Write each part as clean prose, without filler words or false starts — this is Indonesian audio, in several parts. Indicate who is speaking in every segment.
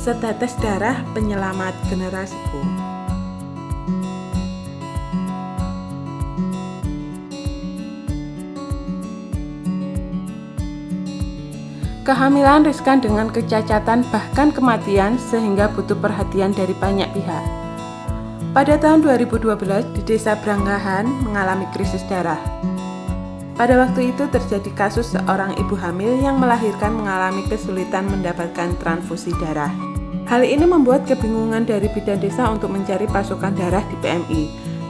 Speaker 1: Setetes darah penyelamat generasiku. Kehamilan riskan dengan kecacatan bahkan kematian sehingga butuh perhatian dari banyak pihak. Pada tahun 2012 di Desa Branggahan mengalami krisis darah. Pada waktu itu terjadi kasus seorang ibu hamil yang melahirkan mengalami kesulitan mendapatkan transfusi darah. Hal ini membuat kebingungan dari bidan desa untuk mencari pasokan darah di PMI.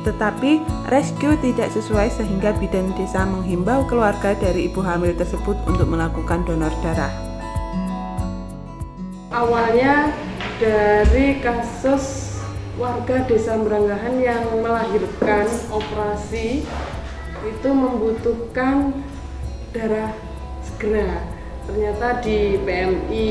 Speaker 1: Tetapi rescue tidak sesuai sehingga bidan desa menghimbau keluarga dari ibu hamil tersebut untuk melakukan donor darah.
Speaker 2: Awalnya dari kasus warga Desa Branggahan yang melahirkan operasi itu membutuhkan darah segera. Ternyata di PMI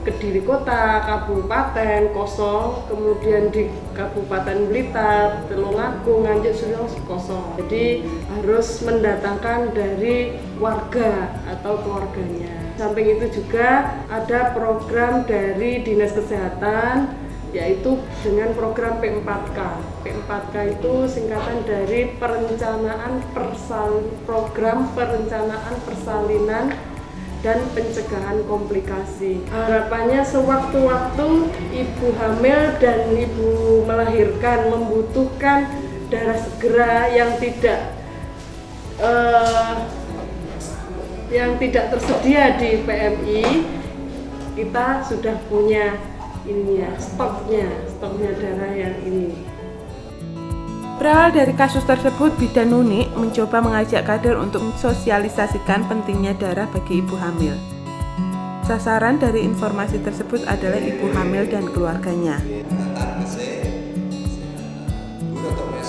Speaker 2: Kediri Kota, Kabupaten kosong, kemudian di Kabupaten Blitar, Tulungagung, Nganjuk, Suryo kosong. Jadi harus mendatangkan dari warga atau keluarganya. Samping itu juga ada program dari Dinas Kesehatan, yaitu dengan program P4K. P4K itu singkatan dari program perencanaan persalinan dan pencegahan komplikasi. Harapannya sewaktu-waktu ibu hamil dan ibu melahirkan membutuhkan darah segera yang tidak tersedia di PMI, kita sudah punya stoknya darah yang ini.
Speaker 1: Berawal dari kasus tersebut, Bidan Nuni mencoba mengajak kader untuk mensosialisasikan pentingnya darah bagi ibu hamil. Sasaran dari informasi tersebut adalah ibu hamil dan keluarganya.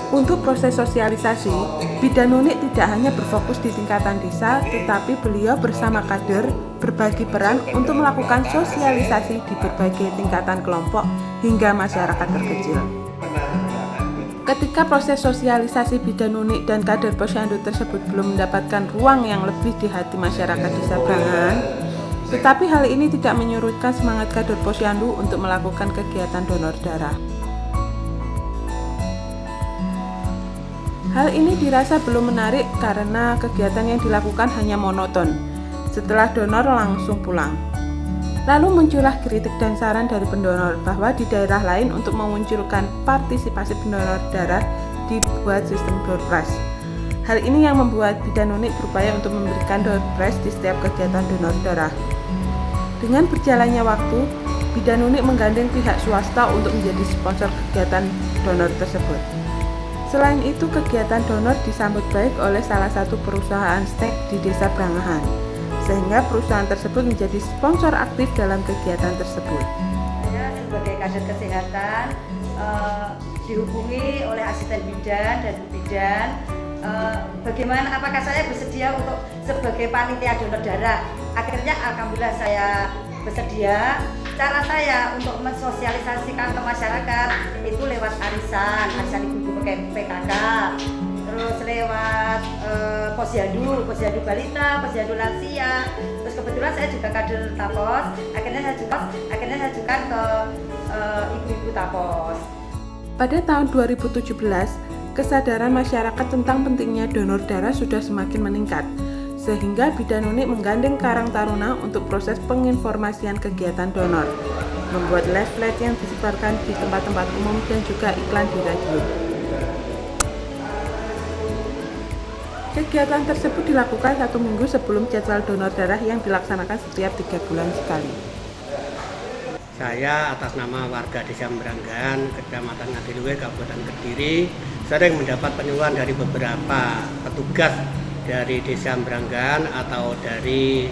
Speaker 1: Untuk proses sosialisasi, Bidan Nuni tidak hanya berfokus di tingkatan desa, tetapi beliau bersama kader berbagi peran untuk melakukan sosialisasi di berbagai tingkatan kelompok hingga masyarakat terkecil. Ketika proses sosialisasi Bidan Nuni dan kader Posyandu tersebut belum mendapatkan ruang yang lebih di hati masyarakat Desa Branggahan, tetapi hal ini tidak menyurutkan semangat kader Posyandu untuk melakukan kegiatan donor darah. Hal ini dirasa belum menarik karena kegiatan yang dilakukan hanya monoton. Setelah donor langsung pulang. Lalu muncullah kritik dan saran dari pendonor bahwa di daerah lain untuk memunculkan partisipasi pendonor darah dibuat sistem door prize. Hal ini yang membuat Bidan Nuni berupaya untuk memberikan door prize di setiap kegiatan donor darah. Dengan berjalannya waktu, Bidan Nuni menggandeng pihak swasta untuk menjadi sponsor kegiatan donor tersebut. Selain itu, kegiatan donor disambut baik oleh salah satu perusahaan steak di Desa Branggahan, sehingga perusahaan tersebut menjadi sponsor aktif dalam kegiatan tersebut.
Speaker 3: Saya sebagai kader kesehatan dihubungi oleh asisten bidan dan bidan, bagaimana apakah saya bersedia untuk sebagai panitia donor darah. Akhirnya alhamdulillah saya bersedia. Cara saya untuk mensosialisasikan ke masyarakat itu lewat arisan ibu PKK, terus lewat posyandu balita, posyandu lansia. Terus kebetulan saya juga kader Tapos, akhirnya saya ajukan ke ibu-ibu Tapos.
Speaker 1: Pada tahun 2017, kesadaran masyarakat tentang pentingnya donor darah sudah semakin meningkat, sehingga Bidan Nuni menggandeng Karang Taruna untuk proses penginformasian kegiatan donor, membuat leaflet yang disebarkan di tempat-tempat umum dan juga iklan di radio. Kegiatan tersebut dilakukan 1 minggu sebelum jadwal donor darah yang dilaksanakan setiap 3 bulan sekali.
Speaker 4: Saya atas nama warga Desa Branggahan, Kecamatan Ngadiluwe, Kabupaten Kediri, sering mendapat penyuluhan dari beberapa petugas dari Desa Branggahan atau dari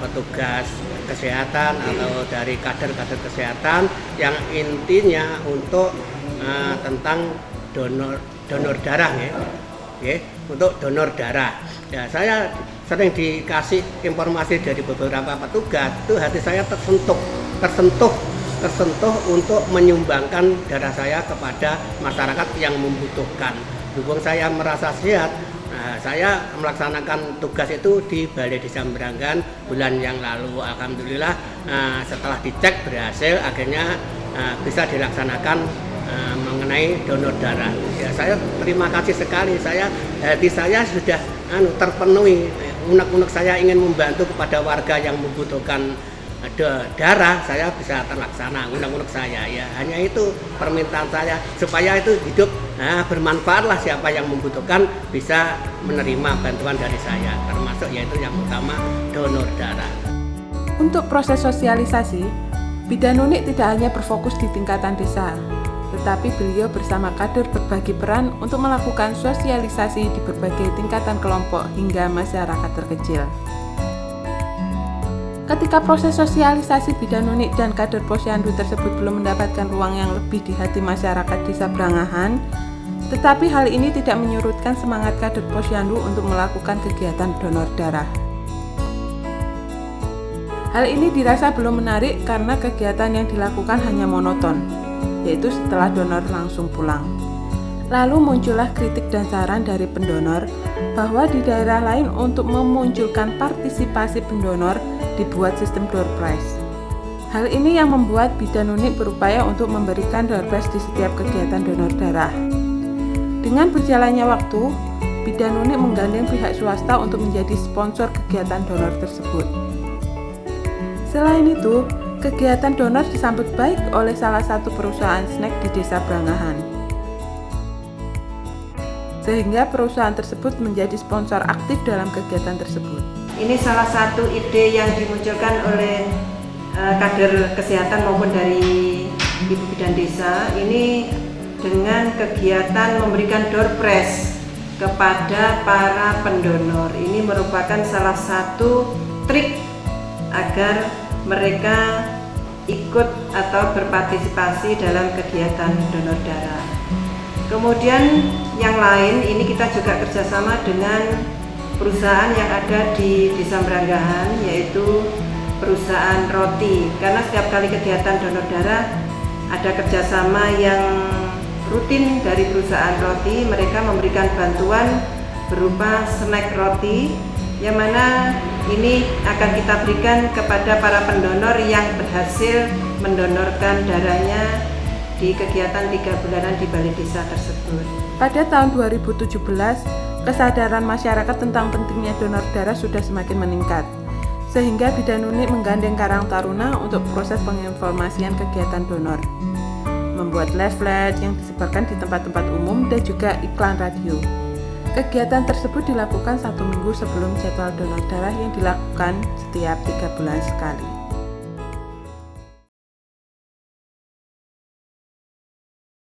Speaker 4: petugas kesehatan atau dari kader-kader kesehatan yang intinya untuk tentang donor darah ya, untuk donor darah. Ya, saya sering dikasih informasi dari beberapa petugas, itu hati saya tersentuh untuk menyumbangkan darah saya kepada masyarakat yang membutuhkan. Dukung saya merasa sehat, Nah, saya melaksanakan tugas itu di Balai Desa Meranggan bulan yang lalu. Alhamdulillah setelah dicek berhasil, akhirnya bisa dilaksanakan mengenai donor darah. Ya, saya terima kasih sekali. Hati saya sudah terpenuhi. Unek-unek saya ingin membantu kepada warga yang membutuhkan darah, saya bisa terlaksana unek-unek saya. Ya, hanya itu permintaan saya, supaya itu hidup bermanfaatlah, siapa yang membutuhkan bisa menerima bantuan dari saya, termasuk yaitu yang utama donor darah.
Speaker 1: Untuk proses sosialisasi, Bidan Nunik tidak hanya berfokus di tingkatan desa, tetapi beliau bersama kader berbagi peran untuk melakukan sosialisasi di berbagai tingkatan kelompok hingga masyarakat terkecil. Ketika proses sosialisasi Bidan Nunik dan kader Posyandu tersebut belum mendapatkan ruang yang lebih di hati masyarakat Desa Brangahan, tetapi hal ini tidak menyurutkan semangat kader Posyandu untuk melakukan kegiatan donor darah. Hal ini dirasa belum menarik karena kegiatan yang dilakukan hanya monoton, yaitu setelah donor langsung pulang. Lalu muncullah kritik dan saran dari pendonor bahwa di daerah lain untuk memunculkan partisipasi pendonor dibuat sistem door prize. Hal ini yang membuat Bidan Nunik berupaya untuk memberikan door prize di setiap kegiatan donor darah. Dengan berjalannya waktu, Bidan Nunik menggandeng pihak swasta untuk menjadi sponsor kegiatan donor tersebut. Selain itu, kegiatan donor disambut baik oleh salah satu perusahaan snack di Desa Brangahan, sehingga perusahaan tersebut menjadi sponsor aktif dalam kegiatan tersebut.
Speaker 3: Ini salah satu ide yang dimunculkan oleh kader kesehatan maupun dari Ibu Bidan Desa ini dengan kegiatan memberikan door prize kepada para pendonor. Ini merupakan salah satu trik agar mereka ikut atau berpartisipasi dalam kegiatan donor darah. Kemudian yang lain, ini kita juga kerjasama dengan perusahaan yang ada di Desa Meranggahan, yaitu perusahaan roti. Karena setiap kali kegiatan donor darah ada kerjasama yang rutin dari perusahaan roti. Mereka memberikan bantuan berupa snack roti, yang mana ini akan kita berikan kepada para pendonor yang berhasil mendonorkan darahnya di kegiatan 3 bulanan di Balai Desa tersebut.
Speaker 1: Pada tahun 2017, kesadaran masyarakat tentang pentingnya donor darah sudah semakin meningkat, sehingga Bidan Nunik menggandeng Karang Taruna untuk proses penginformasian kegiatan donor, membuat leaflet yang disebarkan di tempat-tempat umum dan juga iklan radio. Kegiatan tersebut dilakukan 1 minggu sebelum jadwal donor darah yang dilakukan setiap 3 bulan sekali.